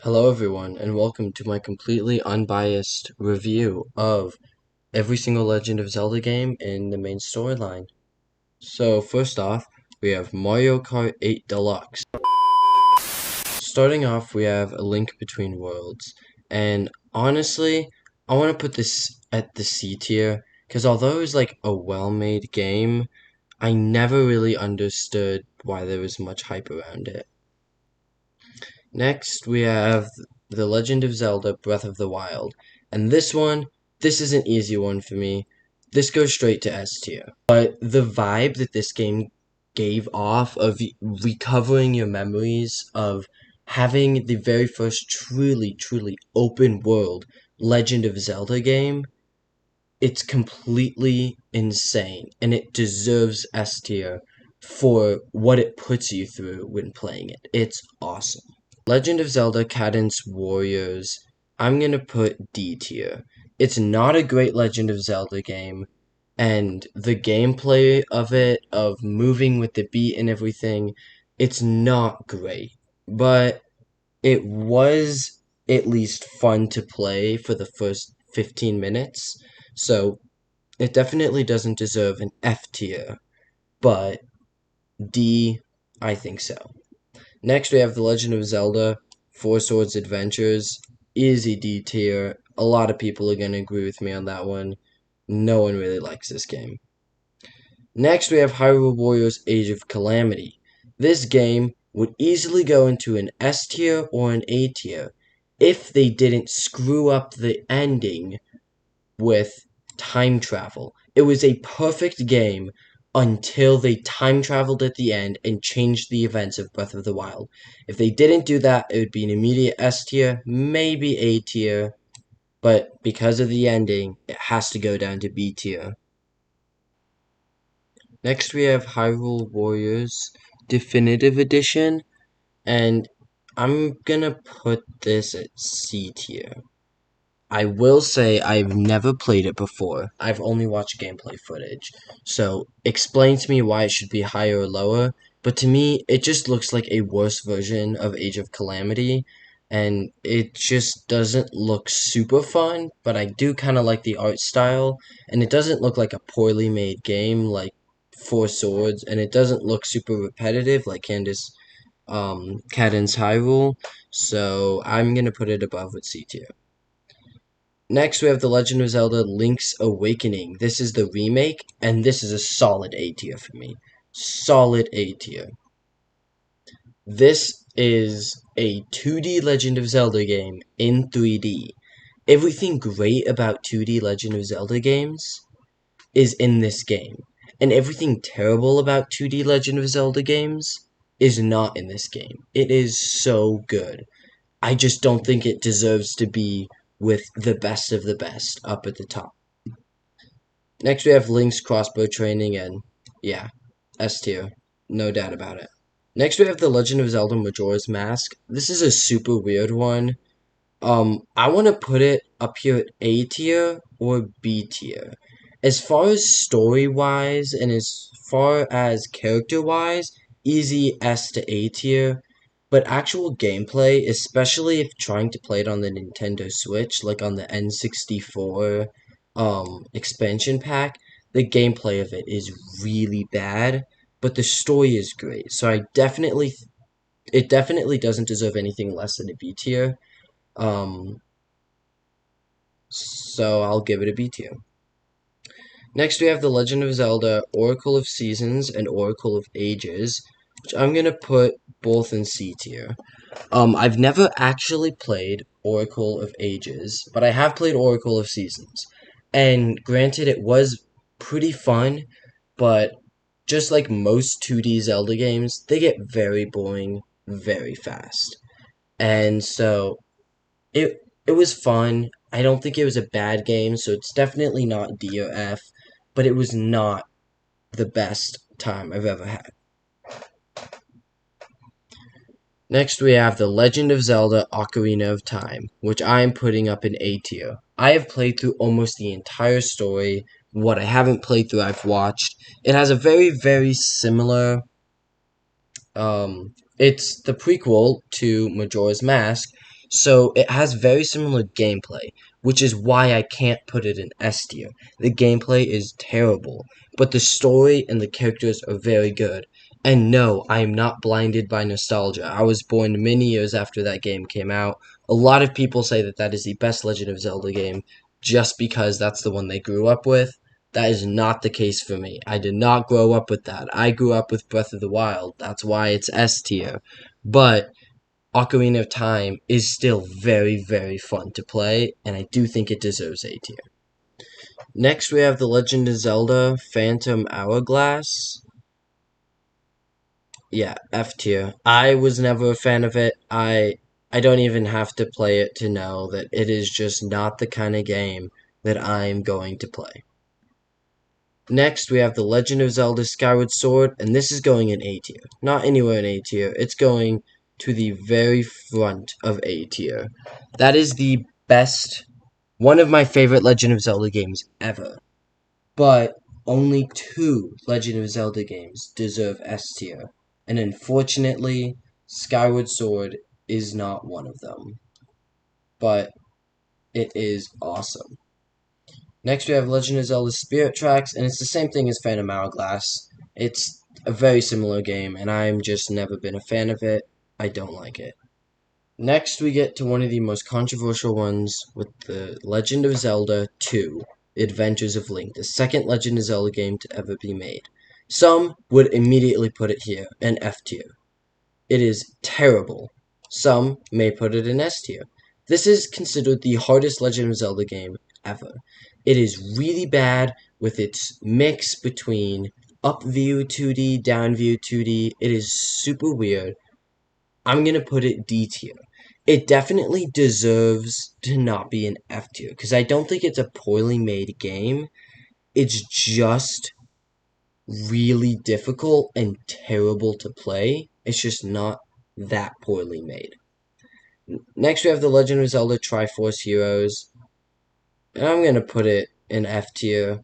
Hello everyone, and welcome to my completely unbiased review of every single Legend of Zelda game in the main storyline. So first off, we have Mario Kart 8 Deluxe. Starting off, we have A Link Between Worlds, and honestly, I want to put this at the C tier, because although it was like a well-made game, I never really understood why there was much hype around it. Next, we have The Legend of Zelda Breath of the Wild. And this is an easy one for me. This goes straight to S tier. But the vibe that this game gave off of recovering your memories of having the very first truly open world Legend of Zelda game, it's completely insane. And it deserves S tier for what it puts you through when playing it. It's awesome. Legend of Zelda Cadence Warriors, I'm gonna put D tier. It's not a great Legend of Zelda game, and the gameplay of it, of moving with the beat and everything, it's not great. But it was at least fun to play for the first 15 minutes, so it definitely doesn't deserve an F tier, but D, I think so. Next, we have The Legend of Zelda Four Swords Adventures. Easy D tier. A lot of people are going to agree with me on that one. No one really likes this game. Next, we have Hyrule Warriors Age of Calamity. This game would easily go into an S tier or an A tier if they didn't screw up the ending with time travel. It was a perfect game until they time traveled at the end and changed the events of Breath of the Wild. If they didn't do that, it would be an immediate S tier, maybe A tier, but because of the ending, it has to go down to B tier. Next, we have Hyrule Warriors Definitive Edition, and I'm gonna put this at C tier. I will say I've never played it before. I've only watched gameplay footage. So explain to me why it should be higher or lower. But to me, it just looks like a worse version of Age of Calamity. And it just doesn't look super fun. But I do kind of like the art style. And it doesn't look like a poorly made game like Four Swords. And it doesn't look super repetitive like Cadence Hyrule. So I'm going to put it above with C tier. Next, we have The Legend of Zelda Link's Awakening. This is the remake, and this is a solid A tier for me. Solid A tier. This is a 2D Legend of Zelda game in 3D. Everything great about 2D Legend of Zelda games is in this game. And everything terrible about 2D Legend of Zelda games is not in this game. It is so good. I just don't think it deserves to be with the best of the best up at the top. Next, we have Link's crossbow training, and yeah, S tier. No doubt about it. Next, we have The Legend of Zelda Majora's Mask. This is a super weird one. I want to put it up here at A tier or B tier. As far as story-wise and as far as character-wise, easy S to A tier. But actual gameplay, especially if trying to play it on the Nintendo Switch, like on the N64 expansion pack, the gameplay of it is really bad, but the story is great. So it definitely doesn't deserve anything less than a B tier. Um, so I'll give it a B tier. Next, we have The Legend of Zelda Oracle of Seasons and Oracle of Ages, which I'm gonna put both in C tier. I've never actually played Oracle of Ages, but I have played Oracle of Seasons. And granted, it was pretty fun, but just like most 2D Zelda games, they get very boring very fast. And so it was fun. I don't think it was a bad game, so it's definitely not D or F, but it was not the best time I've ever had. Next, we have The Legend of Zelda Ocarina of Time, which I am putting up in A tier. I have played through almost the entire story. What I haven't played through, I've watched. It has a very similar. It's the prequel to Majora's Mask, So it has very similar gameplay, which is why I can't put it in S tier. The gameplay is terrible, but the story and the characters are very good. And no, I am not blinded by nostalgia. I was born many years after that game came out. A lot of people say that that is the best Legend of Zelda game just because that's the one they grew up with. That is not the case for me. I did not grow up with that. I grew up with Breath of the Wild. That's why it's S tier. But Ocarina of Time is still very, very fun to play, and I do think it deserves A tier. Next, we have The Legend of Zelda Phantom Hourglass. Yeah, F tier. I was never a fan of it. I don't even have to play it to know that it is just not the kind of game that I'm going to play. Next, we have The Legend of Zelda Skyward Sword, and this is going in A tier. Not anywhere in A tier, it's going to the very front of A tier. That is the best, one of my favorite Legend of Zelda games ever. But only two Legend of Zelda games deserve S tier, and unfortunately, Skyward Sword is not one of them. But it is awesome. Next, we have Legend of Zelda Spirit Tracks, and it's the same thing as Phantom Hourglass. It's a very similar game, and I'm just never been a fan of it. I don't like it. Next, we get to one of the most controversial ones with the Legend of Zelda 2, Adventures of Link, the second Legend of Zelda game to ever be made. Some would immediately put it here, in F tier. It is terrible. Some may put it in S tier. This is considered the hardest Legend of Zelda game ever. It is really bad with its mix between up view 2D, down view 2D. It is super weird. I'm going to put it D tier. It definitely deserves to not be an F tier because I don't think it's a poorly made game. It's just really difficult and terrible to play. It's just not that poorly made. Next, we have The Legend of Zelda Triforce Heroes. And I'm going to put it in F tier.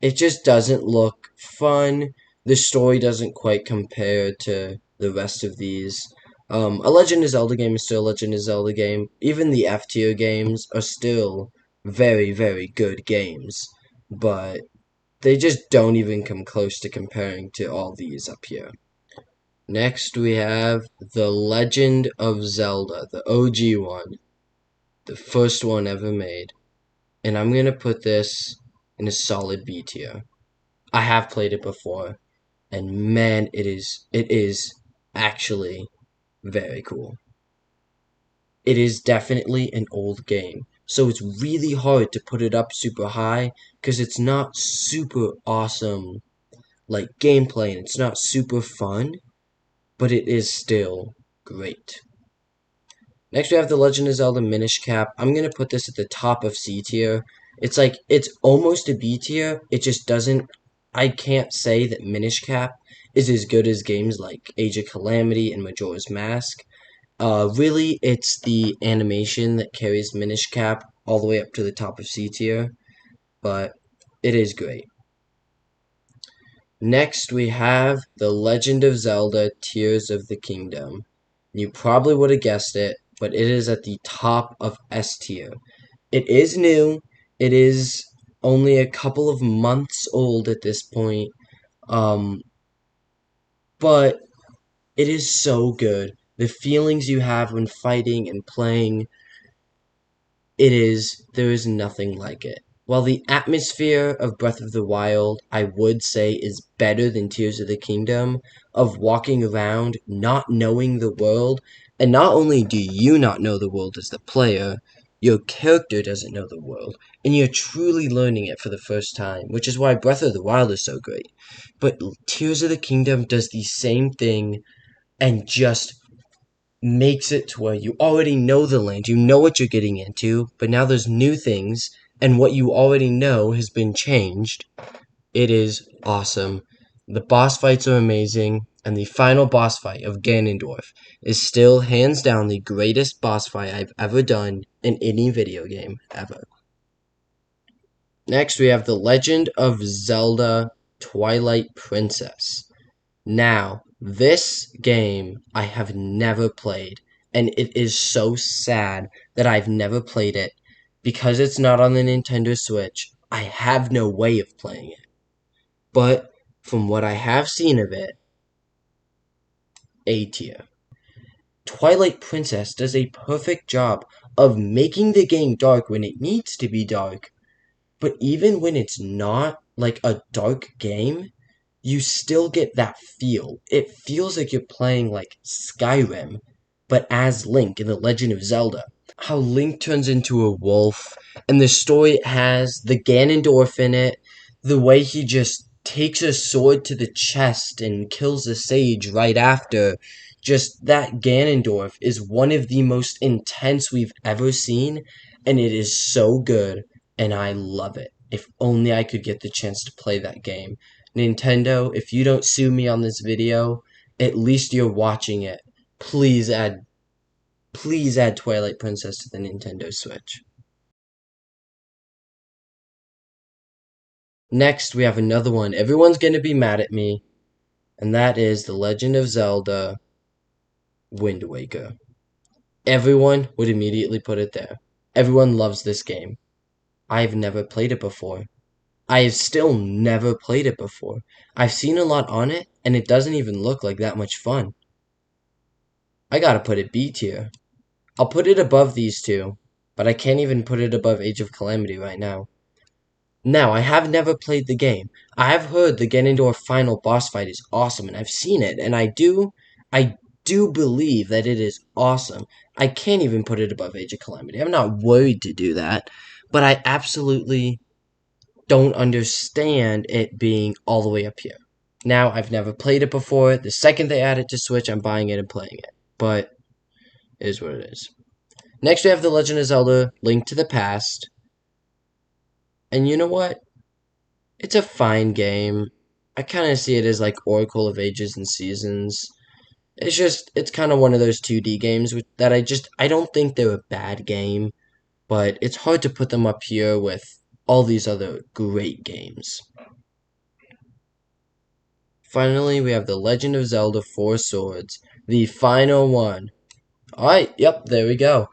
It just doesn't look fun. The story doesn't quite compare to the rest of these. A Legend of Zelda game is still a Legend of Zelda game. Even the F tier games are still very, very good games. But they just don't even come close to comparing to all these up here. Next, we have The Legend of Zelda, the OG one. The first one ever made. And I'm going to put this in a solid B tier. I have played it before, and man, it is actually very cool. It is definitely an old game, so it's really hard to put it up super high because it's not super awesome like gameplay and it's not super fun, but it is still great. Next, we have The Legend of Zelda Minish Cap. I'm going to put this at the top of C tier. It's almost a B tier. It just doesn't, I can't say that Minish Cap is as good as games like Age of Calamity and Majora's Mask. Really, it's the animation that carries Minish Cap all the way up to the top of C tier, but it is great. Next, we have The Legend of Zelda Tears of the Kingdom. You probably would have guessed it, but it is at the top of S tier. It is new. It is only a couple of months old at this point. But it is so good. The feelings you have when fighting and playing, there is nothing like it. While the atmosphere of Breath of the Wild, I would say, is better than Tears of the Kingdom, of walking around, not knowing the world, and not only do you not know the world as the player, your character doesn't know the world, and you're truly learning it for the first time, which is why Breath of the Wild is so great. But Tears of the Kingdom does the same thing and just makes it to where you already know the land, you know what you're getting into, but now there's new things, and what you already know has been changed. It is awesome. The boss fights are amazing, and the final boss fight of Ganondorf is still hands down the greatest boss fight I've ever done in any video game ever. Next, we have The Legend of Zelda Twilight Princess. Now, this game I have never played, and it is so sad that I've never played it. Because it's not on the Nintendo Switch, I have no way of playing it. But from what I have seen of it, A tier. Twilight Princess does a perfect job of making the game dark when it needs to be dark, but even when it's not like a dark game, you still get that feel. It feels like you're playing like Skyrim, but as Link in The Legend of Zelda. How Link turns into a wolf, and the story it has, the Ganondorf in it, the way he just takes a sword to the chest and kills the sage right after. Just that Ganondorf is one of the most intense we've ever seen, and it is so good, and I love it. If only I could get the chance to play that game. Nintendo, if you don't sue me on this video, at least you're watching it. Please add Twilight Princess to the Nintendo Switch. Next, we have another one. Everyone's going to be mad at me, and that is The Legend of Zelda Wind Waker. Everyone would immediately put it there. Everyone loves this game. I've never played it before. I have still never played it before. I've seen a lot on it, and it doesn't even look like that much fun. I gotta put it B tier. I'll put it above these two, but I can't even put it above Age of Calamity right now. Now, I have never played the game. I have heard the Ganondorf final boss fight is awesome, and I've seen it, and I do believe that it is awesome. I can't even put it above Age of Calamity. I'm not worried to do that, but I absolutely don't understand it being all the way up here. Now, I've never played it before. The second they add it to Switch, I'm buying it and playing it, but it is what it is. Next, we have The Legend of Zelda Link to the Past. And you know what? It's a fine game. I kind of see it as like Oracle of Ages and Seasons. It's kind of one of those 2D games that I don't think they're a bad game, but it's hard to put them up here with all these other great games. Finally, we have The Legend of Zelda Four Swords, the final one. Alright, yep, there we go.